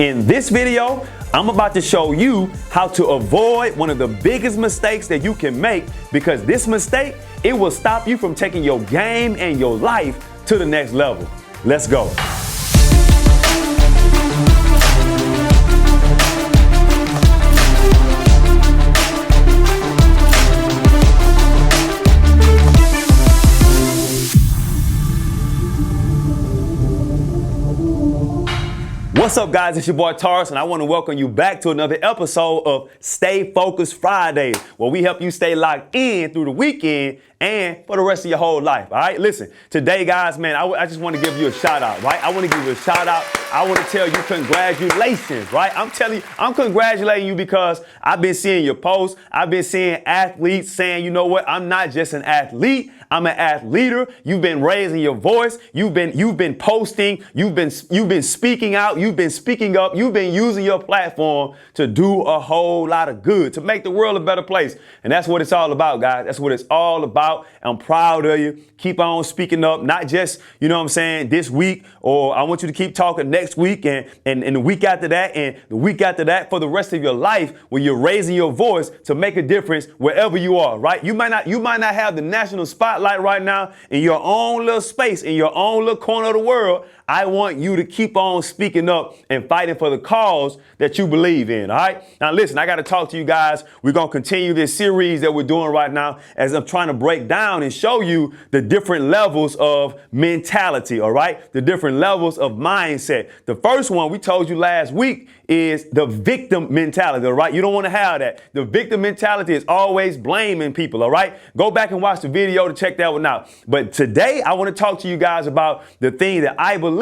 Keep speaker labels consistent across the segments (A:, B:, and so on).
A: In this video, I'm about to show you how to avoid one of the biggest mistakes that you can make, because this mistake, it will stop you from taking your game and your life to the next level. Let's go. What's up, guys? It's your boy Taurus, and I want to welcome you back to another episode of Stay Focused Fridays, where we help you stay locked in through the weekend and for the rest of your whole life. All right, listen, today, guys, man, I just want to give you a shout out, right? I want to give you a shout out. I want to tell you congratulations, right? I'm telling you, I'm congratulating you because I've been seeing your posts. I've been seeing athletes saying, you know what? I'm not just an athlete. I'm an athleter. You've been raising your voice. You've been posting. You've been speaking out. You've been speaking up. You've been using your platform to do a whole lot of good, to make the world a better place. And that's what it's all about, guys. That's what it's all about. I'm proud of you. Keep on speaking up, not just, you know what I'm saying, this week, or I want you to keep talking next week and the week after that and the week after that for the rest of your life, when you're raising your voice to make a difference wherever you are, right? You might not have the national spotlight right now in your own little space, in your own little corner of the world. I want you to keep on speaking up and fighting for the cause that you believe in, all right? Now, listen, I got to talk to you guys. We're going to continue this series that we're doing right now as I'm trying to break down and show you the different levels of mentality, all right? The different levels of mindset. The first one we told you last week is the victim mentality, all right? You don't want to have that. The victim mentality is always blaming people, all right? Go back and watch the video to check that one out. But today, I want to talk to you guys about the thing that I believe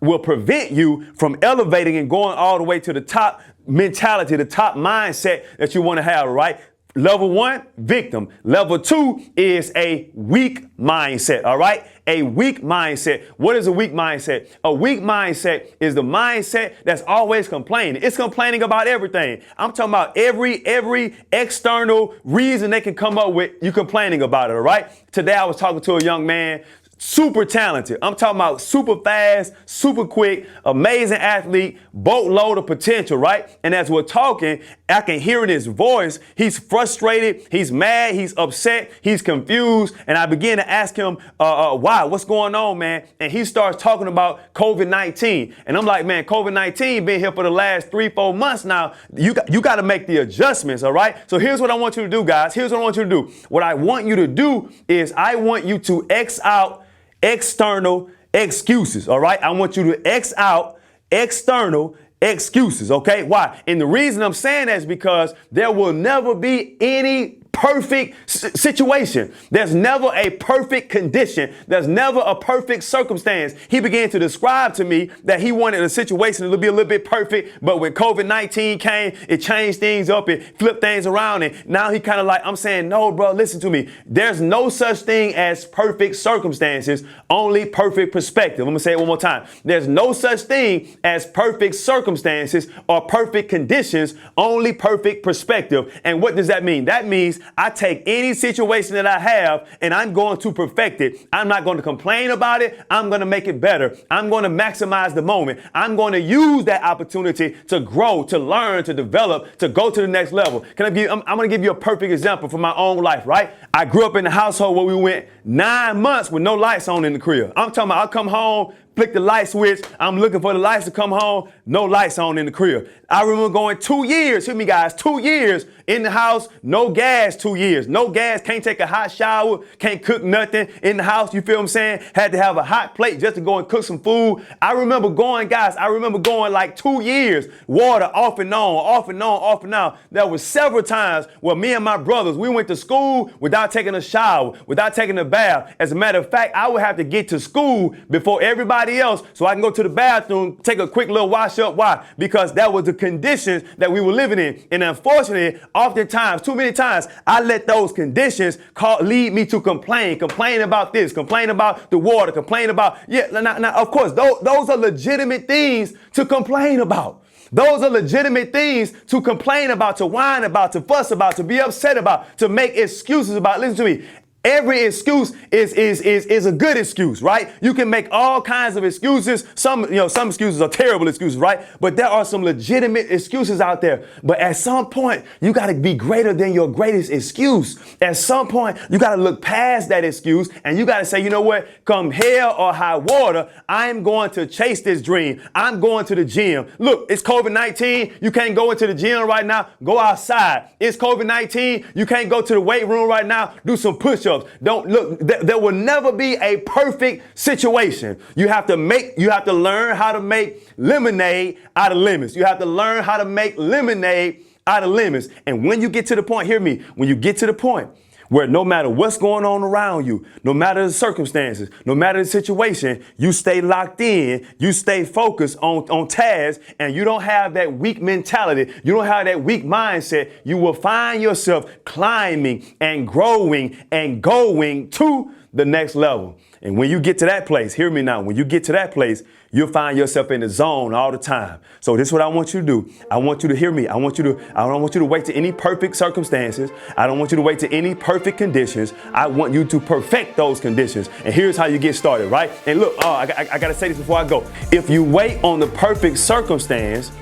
A: will prevent you from elevating and going all the way to the top mentality, the top mindset that you want to have, right? Level one, victim. Level two is a weak mindset, all right? A weak mindset. What is a weak mindset? A weak mindset is the mindset that's always complaining. It's complaining about everything. I'm talking about every external reason they can come up with, you complaining about it, all right? Today I was talking to a young man, super talented. I'm talking about super fast, super quick, amazing athlete, boatload of potential, right? And as we're talking, I can hear in his voice, he's frustrated, he's mad, he's upset, he's confused. And I begin to ask him, why? What's going on, man? And he starts talking about COVID-19. And I'm like, man, COVID-19 been here for the last 3-4 months now. You got to make the adjustments, all right? So here's what I want you to do, guys. Here's what I want you to do. What I want you to do is I want you to X out external excuses, all right? I want you to X out external excuses, okay? Why? And the reason I'm saying that is because there will never be any perfect situation. There's never a perfect condition. There's never a perfect circumstance. He began to describe to me that he wanted a situation to be a little bit perfect, but when COVID-19 came, it changed things up, it flipped things around, and now he kind of like, I'm saying, no, bro, listen to me. There's no such thing as perfect circumstances, only perfect perspective. I'm gonna say it one more time. There's no such thing as perfect circumstances or perfect conditions, only perfect perspective. And what does that mean? That means I take any situation that I have and I'm going to perfect it. I'm not going to complain about it. I'm going to make it better. I'm going to maximize the moment. I'm going to use that opportunity to grow, to learn, to develop, to go to the next level. I'm going to give you a perfect example from my own life, right? I grew up in a household where we went 9 months with no lights on in the crib. I'm talking about I'll come home, flick the light switch. I'm looking for the lights to come home. No lights on in the crib. I remember going 2 years, hear me guys, 2 years in the house, no gas, 2 years. No gas, can't take a hot shower, can't cook nothing in the house, you feel what I'm saying? Had to have a hot plate just to go and cook some food. I remember going like 2 years, water off and on, off and on, off and on. There were several times where me and my brothers, we went to school without taking a shower, without taking a bath. As a matter of fact, I would have to get to school before everybody else so I can go to the bathroom, take a quick little wash up. Why? Because that was the conditions that we were living in. And unfortunately, oftentimes, too many times, I let those conditions lead me to complain about this, complain about the water, complain about, now of course, those are legitimate things to complain about. Those are legitimate things to complain about, to whine about, to fuss about, to be upset about, to make excuses about. Listen to me. every excuse is a good excuse, right? You can make all kinds of excuses. Some excuses are terrible excuses, right? But there are some legitimate excuses out there. But at some point, you got to be greater than your greatest excuse. At some point, you got to look past that excuse and you got to say, you know what? Come hell or high water, I'm going to chase this dream. I'm going to the gym. Look, it's COVID-19. You can't go into the gym right now. Go outside. It's COVID-19. You can't go to the weight room right now. Do some push-ups. Don't look. There will never be a perfect situation. You have to learn how to make lemonade out of lemons. You have to learn how to make lemonade out of lemons. And when you get to the point, hear me, when you get to the point where no matter what's going on around you, no matter the circumstances, no matter the situation, you stay locked in, you stay focused on task, and you don't have that weak mentality, you don't have that weak mindset, you will find yourself climbing and growing and going to the next level. And when you get to that place, hear me now, when you get to that place, you'll find yourself in the zone all the time. So this is what I want you to do. I want you to hear me. I don't want you to wait to any perfect circumstances. I don't want you to wait to any perfect conditions. I want you to perfect those conditions. And here's how you get started, right? And look, I got to say this before I go. If you wait on the perfect circumstance,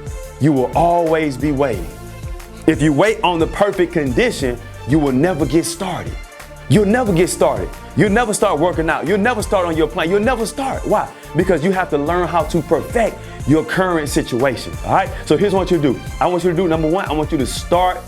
A: you will always be waiting. If you wait on the perfect condition, you will never get started. You'll never get started. You'll never start working out. You'll never start on your plan. You'll never start. Why? Because you have to learn how to perfect your current situation. All right? So here's what you do. I want you to do, number one, I want you to start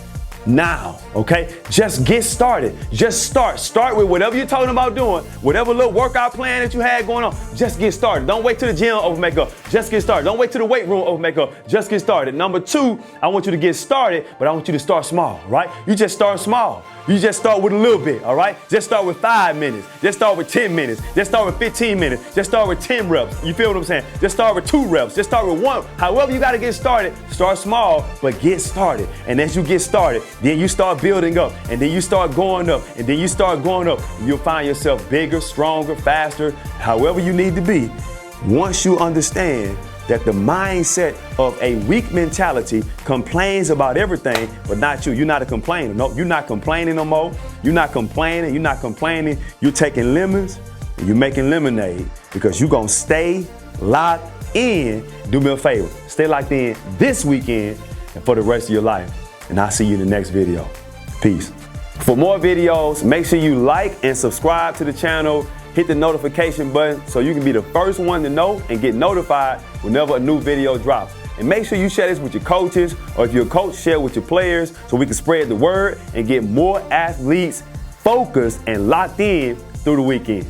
A: now, okay? Just get started. Just start. Start with whatever you're talking about doing, whatever little workout plan that you had going on. Just get started. Don't wait till the gym over makeup. Just get started. Don't wait till the weight room over makeup. Just get started. Number two, I want you to get started, but I want you to start small, right? You just start small. You just start with a little bit, all right? Just start with 5 minutes. Just start with 10 minutes. Just start with 15 minutes. Just start with 10 reps. You feel what I'm saying? Just start with 2 reps. Just start with 1. However you got to get started, start small, but get started. And as you get started, then you start building up, and then you start going up, and then you start going up. You'll find yourself bigger, stronger, faster, however you need to be. Once you understand that the mindset of a weak mentality complains about everything, but not you. You're not a complainer. No, you're not complaining no more. You're not complaining. You're not complaining. You're taking lemons and you're making lemonade because you're going to stay locked in. Do me a favor. Stay locked in this weekend and for the rest of your life. And I'll see you in the next video. Peace. For more videos, make sure you like and subscribe to the channel. Hit the notification button so you can be the first one to know and get notified whenever a new video drops. And make sure you share this with your coaches, or if you're a coach, share it with your players so we can spread the word and get more athletes focused and locked in through the weekend.